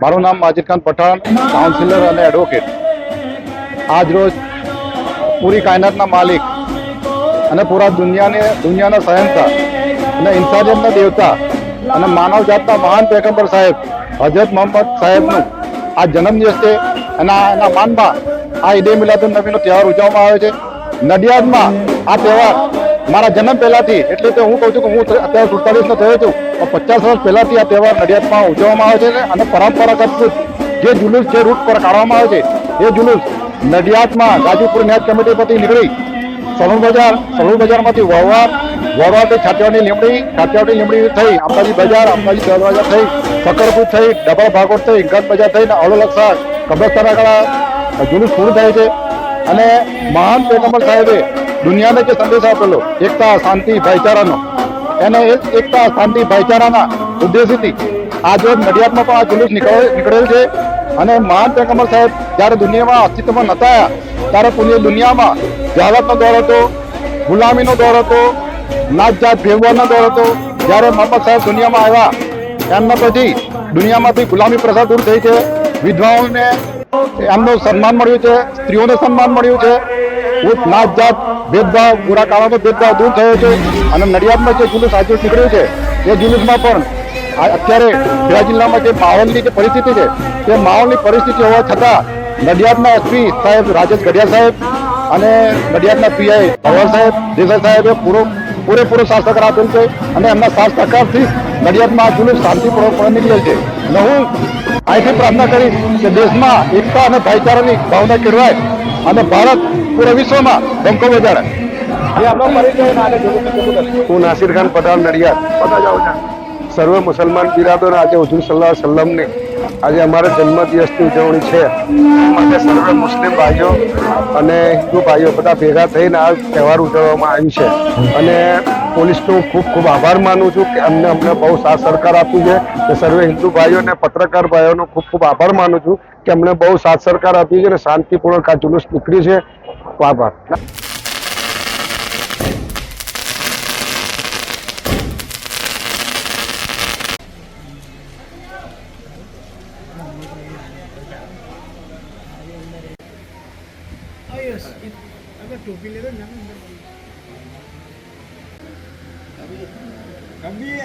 મારું નામ માજીદ ખાન પઠાણ, કાઉન્સિલર અને એડવોકેટ. આજ રોજ પૂરી કાયનાતના માલિક અને પૂરા દુનિયાના શહેનશાહ અને ઇન્સાનિયતના દેવતા અને માનવ જાતના મહાન પૈગંબર સાહેબ હજરત મોહમ્મદ સાહેબનું આ જન્મદિવસ છે. અને એના માનમાં આ ઈદે મિલાદુન નબીનો તહેવાર ઉજવવામાં આવે છે. નડિયાદમાં આ તહેવાર મારા જન્મ પહેલાંથી, એટલે તો હું કહું છું કે હું અત્યારે 47નો થયો છું, 50 વર્ષ પહેલાંથી આ તહેવાર નડિયાદમાં ઉજવવામાં આવે છે. અને પરંપરાગત જે જુલુસ જે રૂટ પર કાઢવામાં આવે છે એ જુલુસ નડિયાદમાં ગાજીપુર ન્યાજ કમિટી પરથી નીકળી સલૂન બજારમાંથી વડવાથી છાટિયાવાડી લીમડી થઈ અંબાજી બજાર થઈ સકરપુર થઈ ડબલ ભાગોળ થઈ ગઢ બજાર થઈને અવળલક્ષા કબ્રસ્તાન આગળ જુલુસ પૂરું થાય છે. અને મહાન પૈગંબર સાહેબે દુનિયાને જે સંદેશ આપેલો એકતા, શાંતિ, ભાઈચારાનો, એને એકતા, શાંતિ, ભાઈચારાના ઉદ્દેશથી આજ રોજ નડિયાદમાં પણ આ જુલુસ નીકળેલ છે. અને મહાન પૈગંબર સાહેબ જ્યારે દુનિયામાં અસ્તિત્વમાં નહોતા ત્યારે પૂરી દુનિયામાં જહાલતનો દોર હતો, ગુલામીનો દોર હતો, નાત જાત ભેદભાવનો દોર હતો. જ્યારે મોહમ્મદ સાહેબ દુનિયામાં આવ્યા એમના પછી દુનિયામાંથી ગુલામી પ્રથા દૂર થઈ છે. વિધવાઓને એમનું સન્માન મળ્યું છે, સ્ત્રીઓને સન્માન મળ્યું છે. નાત જાત ભેદભાવ, બુરા કાળોનો ભેદભાવ દૂર થયો છે. અને નડિયાદમાં જે જુલુસ આજે નીકળ્યું છે એ જુલુસમાં પણ અત્યારે ખેડા જિલ્લામાં જે માહોલની જે પરિસ્થિતિ છે તે માહોલની પરિસ્થિતિ હોવા છતાં નડિયાદના એસપી સાહેબ રાજેશ ગઢિયા સાહેબ અને નડિયાદના પીઆઈ ભરવાડ સાહેબ દેસાઈ સાહેબે પૂરેપૂરો સાથ સહકાર આપેલ છે. અને એમના સાથ સહકારથી નડિયાદમાં આ જુલુસ શાંતિપૂર્વક નીકળેલ છે. અને હું અહીંથી પ્રાર્થના કરીશ કે દેશમાં એકતા અને ભાઈચારાની ભાવના કેળવાય અને ભારત પૂરા વિશ્વમાં ડંકો વજાડે. હું નાસિર ખાન પઠાણ, નડિયાદ. સર્વ મુસલમાન બિરાદરોને આજે હુજુર સલ્લલ્લાહુ અલૈહિ વસલ્લમની આજે અમારા જન્મદિવસની ઉજવણી છે. માટે સર્વ મુસ્લિમ ભાઈઓ અને હિન્દુ ભાઈઓ બધા ભેગા થઈને આ તહેવાર ઉજવવામાં આવ્યું છે. અને પોલીસનો ખૂબ ખૂબ આભાર માનું છું કે અમને બહુ સાથ સરકાર આપ્યું છે. અને સર્વે હિન્દુ ભાઈઓ અને પત્રકાર ભાઈઓનો ખૂબ ખૂબ આભાર માનું છું કે અમને બહુ સાથ સરકાર આપી છે અને શાંતિપૂર્વક આ જુલુસ નીકળ્યું છે. આભાર. टोपी ले दो कबीर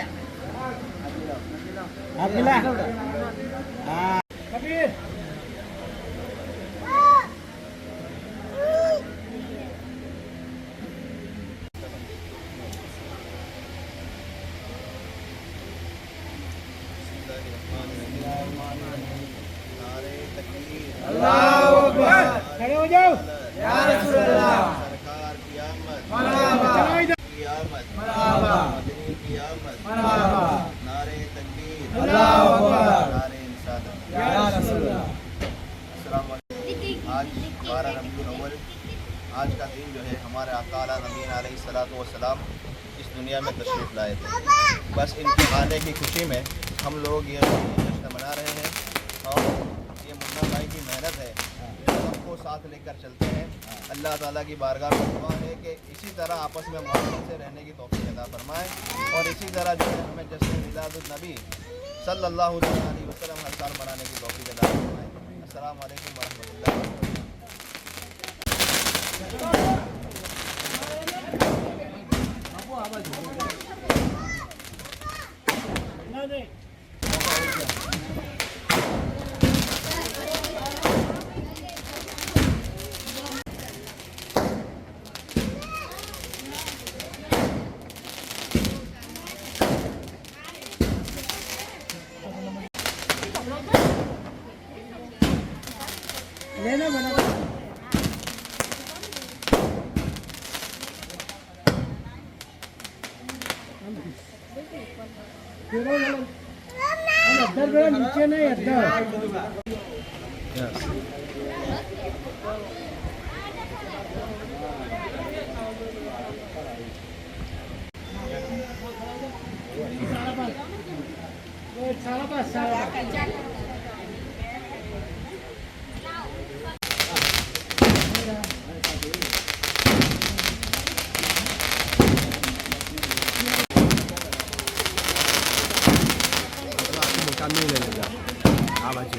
अल्लाहू अकबर. खड़े हो जाओ. या रसूल अल्लाह. सरकार की आमद. मरहबा. क़यामत. मरहबा. मदनी की आमद. मरहबा. नारे तकबीर. अल्लाहू अकबर. नारे इंसानियत. या रसूल अल्लाह. अस्सलाम वालेकुम. आज 12 रबीउल अव्वल आज का दिन जो है हमारे आका नबी अलैहिस्सलातु वस्सलाम इस दुनिया में तशरीफ़ लाए थे. बस इनके आने की खुशी में हम लोग ये जश्न मना रहे हैं. और ये मुन्ना भाई की मेहनत है, सबको साथ लेकर चलते हैं. अल्लाह ताला की बारगाह में दुआ है कि इसी तरह आपस में मोहब्बत से रहने की तौफीक अता फरमाए. और इसी तरह जो है हमें जश्न मिलादुन नबी सल्लल्लाहु अलैहि वसल्लम हर साल मनाने की तौफीक अता फरमाए. अस्सलाम वालेकुम वरहमतुल्लाहि वबरकातुहू. लेना बना नीचे नहीं अड्डा. सारा નહીં લઈ લેતા આ બાજુ